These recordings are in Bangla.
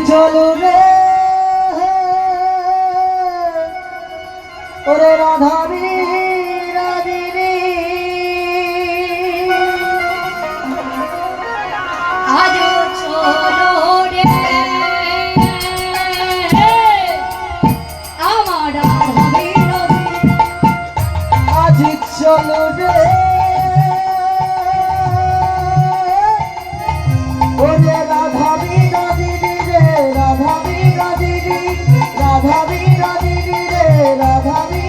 চলো রে ওরে রাধাবি রাধিনী আজ চলো রে আমার রাধাবি রাধিনী আজ চলো রে ওরে রাধাবি রাধিনী রে রাধাবি রাধিনী রাধাবি রাধিনী রে রাধাবি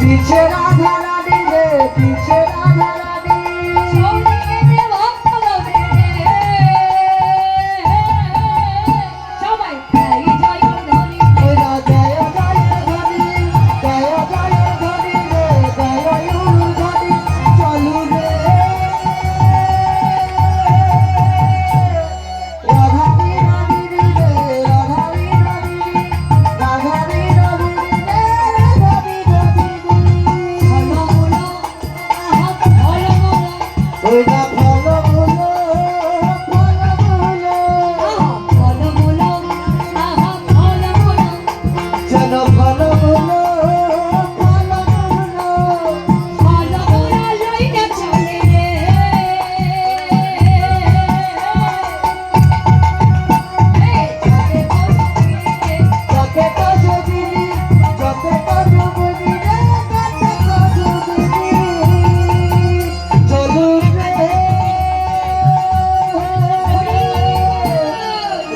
पीछे राधा रानी रे पीछे राधा रानी সৌদিকে ভক্ত বলে সবাই তাই জয় ধ্বনি ওরা জয় জয় ধ্বনি জয় জয় ধ্বনি রে জয় ধ্বনি চলু রে রাধাবি রাধিনী রে রাধাবি রাধিনী রাধাবি রাধিনী রে রাধাবি রাধিনী ওইটা ভালো বলো যেন ভালো বলো যতে তো যোগিনী যতে তো যোগিনী রে যতে তো যোগিনী চলু রে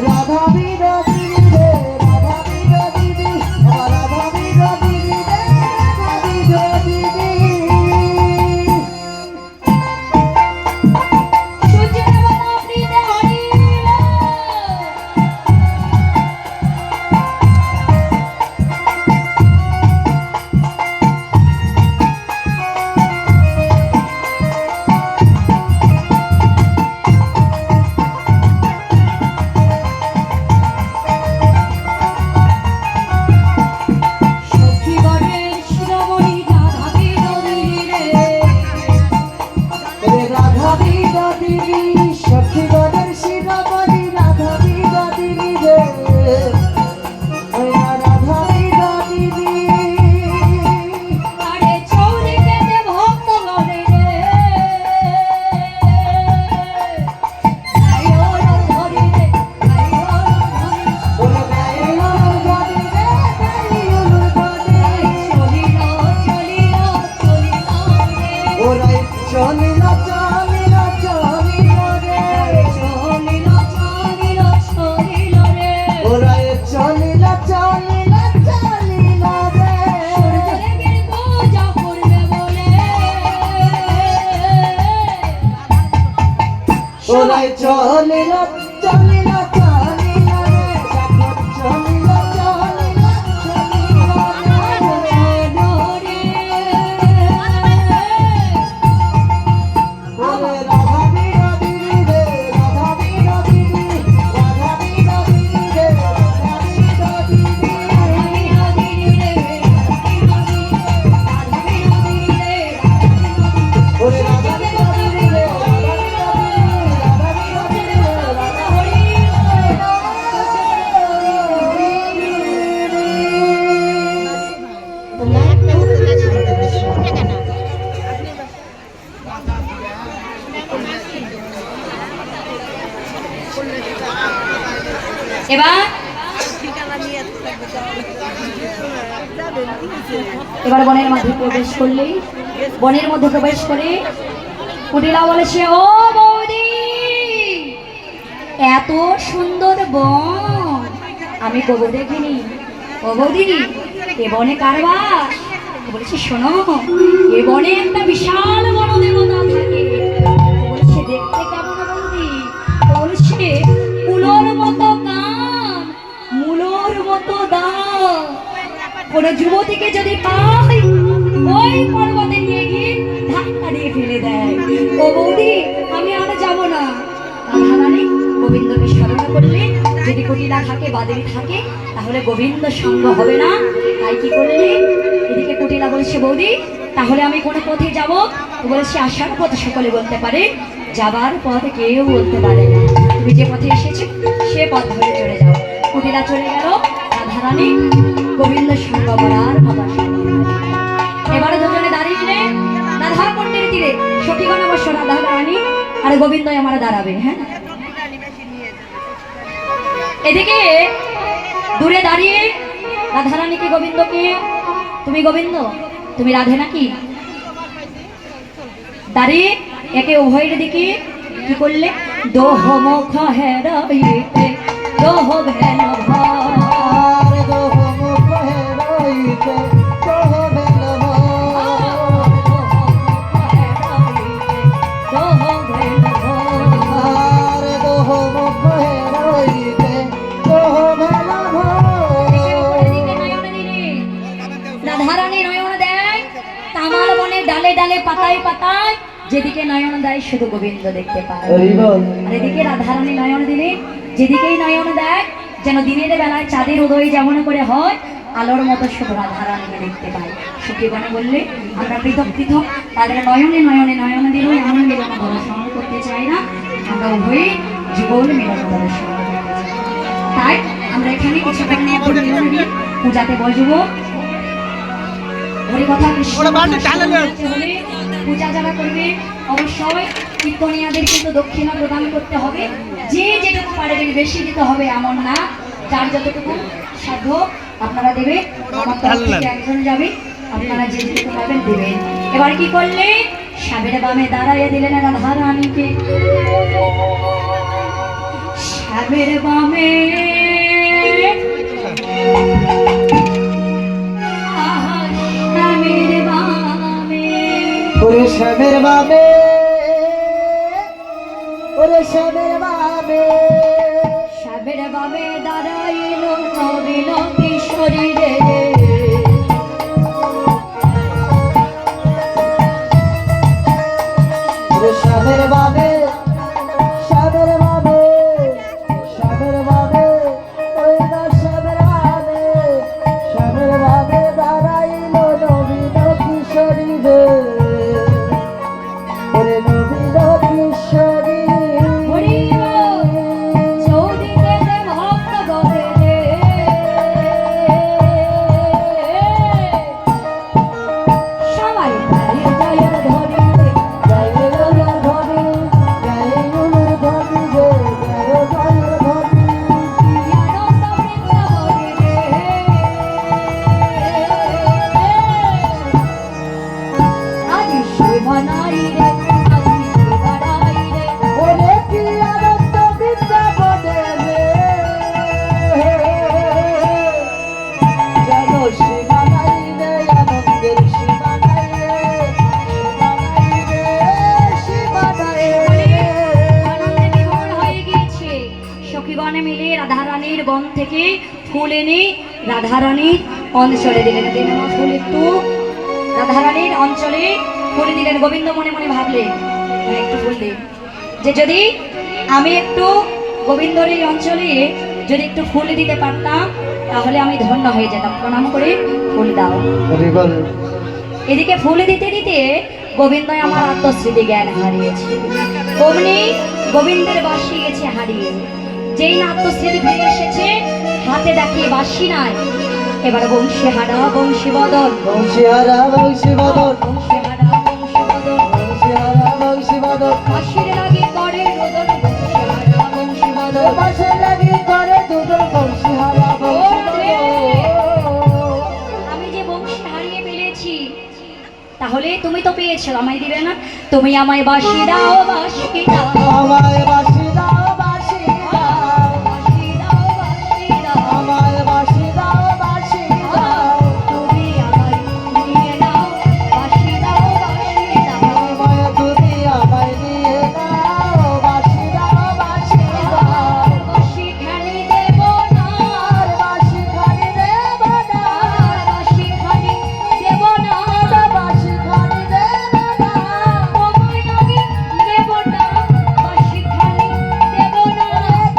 রাধাবি রাধিনী রে রাধাবি রাধিনী রাধাবি রাধিনী রে রাধাবি রাধিনী এবার এবার বনের মধ্যে প্রবেশ করলেই বনের মধ্যে প্রবেশ করে কুটিলা বলেছে, ও বৌদি, এত সুন্দর বন আমি কবু দেখিনি। ও বৌদি, এ বনে কার বাস? বলেছে, শোনো, এ বনে একটা বিশাল বড় দেবতা থাকে। বলেছে, দেখতে কেমন বৌদি? বলেছে, কুলোর মতো কান, মূলোর মতো দাঁত। কোনো যুবতীকে যদি পাই ওই পর্বতে নিয়ে গিয়ে ধাক্কা দিয়ে ফেলে দেয়। ও বৌদি, আমি আর যাব না। রাধারানী গোবিন্দকে স্মরণ করলে যদি কুটিলা থাকে বাদেরি থাকে তাহলে গোবিন্দ সঙ্গ হবে না। তাই কি করলে, এদিকে কুটিলা বলছে, বৌদি তাহলে আমি কোন পথে যাব? বলেছে, আসার পথ সকলে বলতে পারে, যাবার পথ কেউ বলতে পারে না। তুমি যে পথে এসেছো সে পথ ধরে চলে যাও। কুটিলা চলে গেল। রাধারানী গোবিন্দ সঙ্গ করার মতো। এবারে দুজনে দাঁড়িয়ে রাধা কুণ্ডের তীরে সখীগণ অবশ্য রাধারানী আর গোবিন্দ আমার দাঁড়াবে। হ্যাঁ, এদিকে দূরে দাঁড়িয়ে রাধারানীকে গোবিন্দকে, তুমি গোবিন্দ, তুমি রাধে নাকি? দাঁড়িয়ে একে উভয়ের দিকে কি করলে, দোহ মুখ হেরাইতে দোহ ভেল ভার, দোহ মুখ হেরাইতে দোহ ভেল ভার, দোহ মুখ হেরাইতে দোহ ভেল রাধারানী নয়ন দেয় তামাল বনে ডালে ডালে পাতায় পাতায়, যেদিকে নয়ন দেয় শুধু গোবিন্দ দেখতে পায়। আর এদিকে রাধারানী নয়ন দিলে যেদিকেই নয়ন দেয় যেন দিনের বেলায় চাঁদের উদয় যেমন করে হয় আলোর মতো শুধু রাধারানীকে দেখতে পায়। সখীগণে বললে, আমরা পৃথক পৃথক তাদের নয়নে নয়নে নয়ন দিল এমন মিলন দর্শন করতে চাই না, আমরা উভয়ই জীবন মিলন দর্শন করতে চাই। তাই আমরা এখানে কিছুক্ষণ মধ্যে মিলন দিয়ে পূজাতে বসবো। হরিকথা কৃষ্ণ হলে পূজা যারা করবে অবশ্যই কীর্তনিয়াদের কিন্তু দক্ষিণা প্রদান করতে হবে। যে যেটুকু পারবেন, বেশি দিতে হবে এমন না, যার যতটুকু সাধ্য আপনারা দেবে। আমার তরফ থেকে একজন যাবে, আপনারা যে যেটুকু পারবেন দেবেন। এবার কি করলে, সাবের বামে দাঁড়াইয়ে দিলেন রাধারানীকে। সাবের বামে ওরে শ্যামের বাবে, ওরে শ্যামের বাবে, সাবের বাবে দাঁড়াইল নবীন কিশোরী রে। ওরে শ্যামের বাবে, শ্যামের বাবে, শ্যামের বাবে, ওই না শ্যামের বাবে, শ্যামের বাবে দাঁড়াইল নবীন কিশোরী রে। ওরে নবীন কিশোরী, চৌদিকে ভক্ত গবে রে। সবাই তারে জয়ের ধরি রে, জয়ের ধরি, জয়ের ধরি রে, জয়ের ধরি। আনন্দ বৃন্দাবনে রে। আজি শিবনাই রে, আজি শিবনাই রে। ওরে কি আনন্দ বৃন্দাবনে রে, যেন সীমা নাই রে, আনন্দের সীমা নাই রে, সীমা নাই রে, আনন্দে বিভোর হয়ে গিয়েছে। সখীগণে মিলে রাধারানীর বন থেকে ফুল এনে রাধারানীর অঞ্চলে দিলেন। দিলেন ফুল একটু রাধারানীর অঞ্চলে ফুল দিলেন। গোবিন্দ মনে মনে ভাবলেন, একটু ফুল দিন, যে যদি আমি একটু গোবিন্দর এই অঞ্চলে যদি একটু ফুল দিতে পারতাম তাহলে আমি ধন্য হয়ে যেতাম। প্রণাম করে ফুল দাও। এদিকে ফুল দিতে দিতে গোবিন্দ আমার আত্মস্মৃতি জ্ঞান হারিয়েছে। অমনি গোবিন্দের বাঁশি গেছে হারিয়ে। যেই না আত্মস্মৃতি ফিরে এসেছে, হাতে দেখিয়ে বাঁশি নাই, এবার বংশী হারা বংশী বদল, বংশীহারা বংশী বদন, বংশী হারা বংশী বদল, বংশীহারা বংশী বদন, বাঁশির লাগে করে রোদন, বংশী হারা বংশী বদল। পাশে লাগি করে দুজন তুমি তো পেয়েছো, আমায় দিবে না? তুমি আমায় বাসি দাও, বাসি দাও, আমায় বাঁশি দাও বাঁশি দাও, বাসি দাও, বাসি দাও। আমায় বাঁশি দাও বাঁশি দাও, তুমি আমায় নিয়ে নাও, বাসি দাও, বাসি দাও। আমায় তুমি আমায় নিয়ে নাও, বাঁশি দাও বাঁশি দাও, বাসি খালি দেব না, আর বাঁশি খানি দেব না, বাসি খালি দেব না, বাঁশি খানি দেব না, তোমায় আমি দেব না, বাসি খালি দেব না।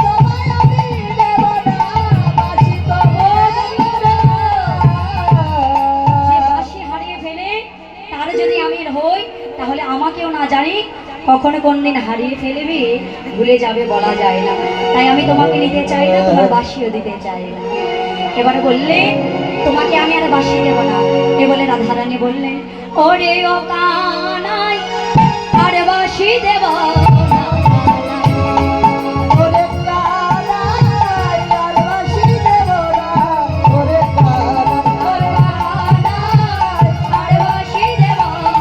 তোমায় আমি দেব না, বাঁশি তো দেব না। যে বাঁশি হারিয়ে ফেলে তার যদি আমি হই, তাহলে আমাকেও না জানি কখনো কোন দিন হারিয়ে ফেলবে, ভুলে যাবে বলা যায় না। তাই আমি তোমাকে নিতে চাই না, তোমার বাঁশিও দিতে চাই না। এবারে বললে তোমাকে আমি আর বাঁশি দেব না। এ বলে রাধারানী বললেন, ওরে ও কানাই আর বাঁশি দেব না। ওরে কানাই আর বাঁশি দেব না, ওরে কানাই আর বাঁশি দেব না।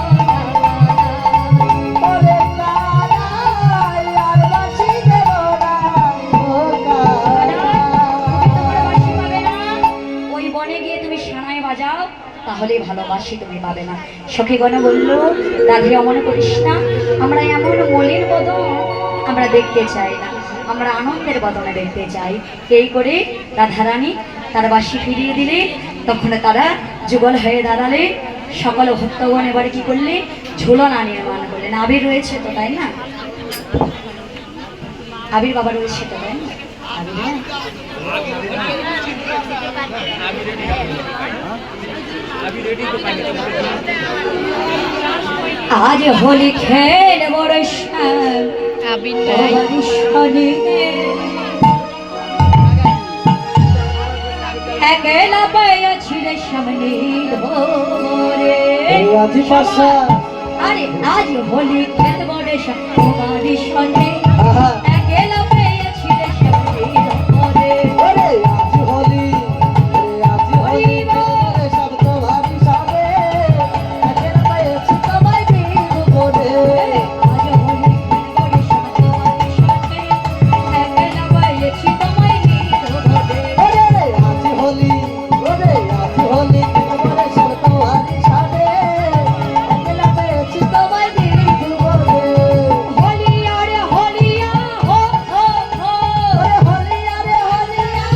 ওরে কানাই আর বাঁশি দেব না, ও তোমার বাঁশি কানাই। পাবে না, ওই বনে গিয়ে তুমি সানাই বাজাও, তাহলেই ভালোবাসি তুমি পাবে না। সখীগণ বলল, রাধে অমন করিস না, আমরা এমন মলিন বদন আমরা দেখতে চাই না, আমরা আনন্দের বদনে দেখতে চাই। এই করে রাধারানী তার বাঁশি ফিরিয়ে দিলে, তখন তারা যুগল হয়ে দাঁড়ালে। সকল ভক্তগণ এবারে কি করলে, ঝুলনা নির্মাণ করলেন। আবির রয়েছে তো, তাই না? আবির বাবা রয়েছে তো, তাই না? আবির হ্যাঁ? আজ হোলি খেল বড় একলা পেয়েছি রে সামনে ধরে। আজি পাশা আরে আজ হোলি খেল বড় তোমার সনে, আহা একলা পেয়েছি রে সামনে ধরে। ওরে আজি হোলি, ওরে আজি হোলি, ওরে সব তোমারই সামনে, একেলা পেয়েছি তোমায় দিন বলে। আজ হোলি খেল বড় তোমার সনে, একলা পেয়েছি তোমায় নিয়ে ধরে। ওরে আজি হোলি, ওরে আজি হোলি, ওরে সব তোমারই সামনে, একেলা পেয়েছি তোমায় দিন বলে। হোলিয়া রে হোলিয়া, হো হো হো। ওরে হোলিয়া রে হোলিয়া,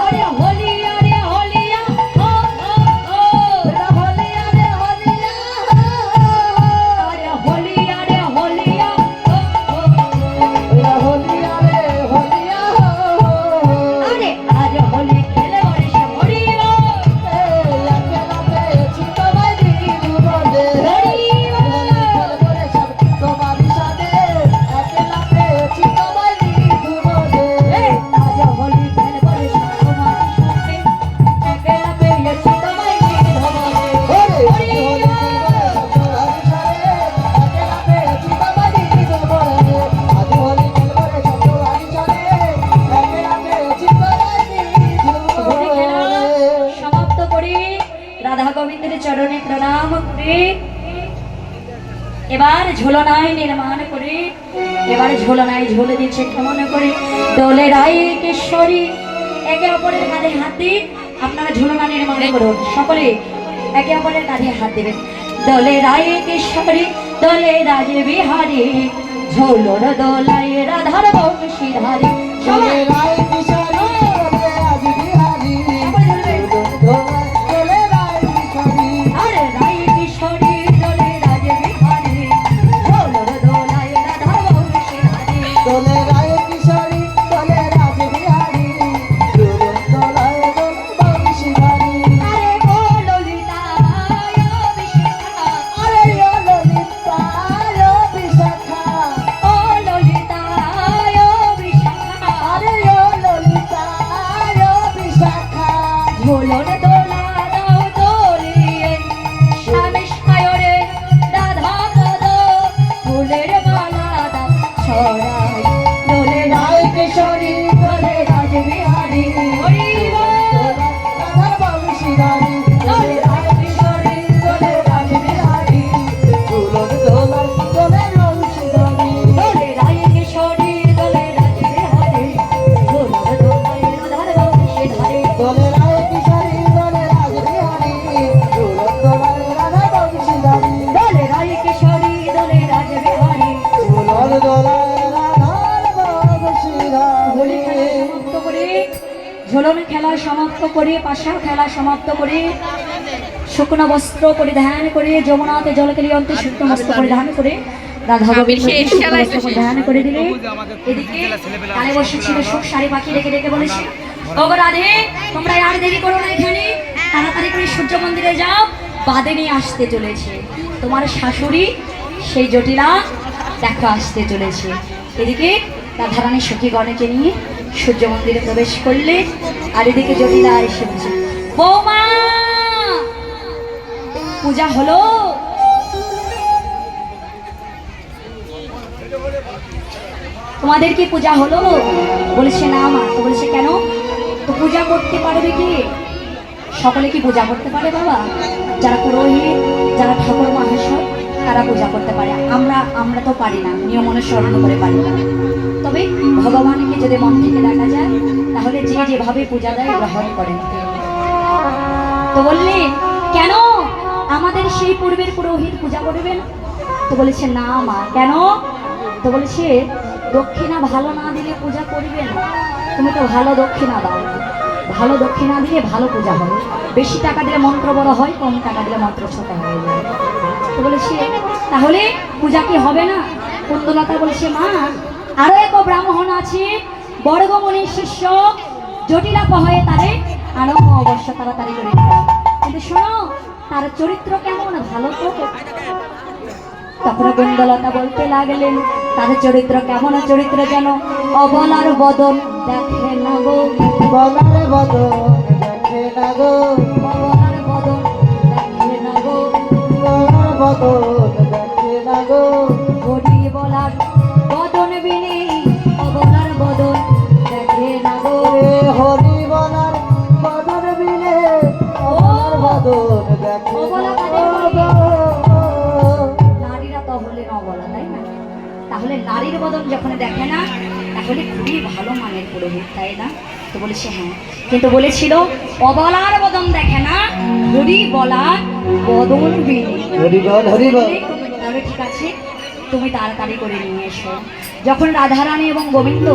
আরে হোলিয়া রে হোলিয়া, হো হো হো। ওরে হোলিয়া রে হোলিয়া, আরে হোলিয়া রে হোলিয়া, হো হো হো। ওরে হোলিয়া রে হোলিয়া, আরে আজ হোলি খেলে বলে সে হরিব, একেলা পেয়েছি তোমায় দিন বলে। হোলি খেলবো রে সব তোমারই সাথে, একেলা পেয়েছি তোমায় দিন বলে। আজ হোলি খেলে বলে সে তোমার সাথে, একলা পেয়েছি তোমায় নিয়ে ধরে। ওরে আজি হোলি খেলবো রে সব তোমারই সাথে, একেলা পেয়েছি তোমায় দিন বলে। আজি হোলি খেলবো রে সব তোমারই সাথে, একেলা পেয়েছি তোমায় দিন হোলি খেলা বলে। সমাপ্ত করে রাধা গোবিন্দের চরণে প্রণাম করে এবার ঝোলনায় নির্মাণ করে, এবার ঝোলনায় ঝোলে দিচ্ছে কেমন করে, দোলে রায় কিশোরী একে অপরের কাঁধে হাত দিয়ে আপনারা ঝোলনা নির্মাণ করুন। সকলে একে অপরের কাঁধে হাত দেবেন। দোলে রায় কিশোরী দোলে রাজ বিহারী, ঝোলর দোলায় রাধার বংশীধারী। চলে সবাই রায় কিশোরী, চলে আজ বিহারী, চলে রায় কিশোরী, আরে রাই কিশোরী দোলে রাজ বিহারী, ঝোলর দোলায় রাধার বংশীধারী। চলে রায় কিশোরী, চলে রাজ বিহারী, দোলায় বংশীধারী। আরে ও ললিতা ও বিশাখা, আরে ও ললিতা ও বিশাখা, ও ললিতা ও বিশাখা। আরে ও ললিতা ও বিশাখা, ঝোলন দোলা দাও দোলিয়ে, স্বামী সায়রে রাধা পদ, ফুলের মালা দাও ছড়াই। দোলে রায় কিশোরী দোলে রাজ বিহারী, হরি বল। রাধার বংশীধারী, দোলে রায় কিশোরী দোলে রাজ ঝোলন খেলা সমাপ্ত করে, পাশা খেলা সমাপ্ত করে, শুকনো বস্ত্র পরিধান করে, যমুনাতে জলকেলি অন্তে শুকনো বস্ত্র পরিধান করে রাধা গোবিন্দ শুকনো বস্ত্র পরিধান করে দিলে, এদিকে কানে বসেছিল সুখ শাড়ি পাখি রেখে রেখে বলেছে, ওগো রাধে, তোমরা আর দেরি করো না, এখানে তাড়াতাড়ি করে সূর্য মন্দিরে যাও, বাদে নিয়ে আসতে চলেছে তোমার শাশুড়ি সেই জটিলা দেখো আসতে চলেছে। এদিকে রাধারানী সখীগণকে নিয়ে সূর্য মন্দিরে প্রবেশ করলে, আর এদিকে জটিলা এসে বলছে, বৌমা পূজা হলো? তোমাদের কি পূজা হলো? বলেছে না মা। তো বলেছে কেন? তো পূজা করতে পারবে কি? সকলে কি পূজা করতে পারে বাবা? যারা পুরোহিত, যারা ঠাকুর মহাশয়, তারা পূজা করতে পারে, আমরা তো পারি না, নিয়ম অনুসরণ করে পারি না। তবে ভগবানকে যদি মন থেকে দেখা যায়, তাহলে যে যেভাবে পূজা দেয় গ্রহণ করেন। তো বললে কেন আমাদের সেই পূর্বের পুরোহিত পূজা করবে না? তো বলেছে না মা। কেন? তো বলেছে দক্ষিণা ভালো না দিলে পূজা করবে না, তুমি তো ভালো দক্ষিণা দাও, ভালো দক্ষিণা দিলে ভালো পূজা হবে, বেশি টাকা দিলে মন্ত্র বড় হয়, কম টাকা দিলে মন্ত্র ছোট হয়ে যায়। তো বলেছে তাহলে পূজা কি হবে না? কুন্দলতা বলেছে মা, আরো এক ব্রাহ্মণ আছে, বর্গমণির শিষ্য, জটিলা হয়ে তারে আরো অবশ্য তাড়াতাড়ি করে দিবে, কিন্তু শোনো তার চরিত্র কেমন, ভালো তো? তখন কুন্দলতা বলতে লাগলেন, তার চরিত্র কেমন? চরিত্র যেন অবলার বদন দেখে না গো, বলার বদন দেখে না গো, অবলার বদন দেখে না গো, বলার বদন দেখে না গো, হরি বলার বদন বিনে অবলার বদন দেখে না গো, রে হরি বলার বদন বিনে অবলার বদন দেখে অবলা না কাদের গো। নারীরা তো হলেন অবলা, তাই না? তাহলে নারীর বদন যখন দেখে না, তাহলে খুবই ভালো মানের পুরোহিত, তাই না? তো বলেছে হ্যাঁ, কিন্তু বলেছিল অবলার বদন দেখে না, হরি বলার বদন বিনে। হরি বল হরি বল। তাহলে ঠিক আছে, তুমি তাড়াতাড়ি করে নিয়ে এসো। যখন রাধারানী এবং গোবিন্দ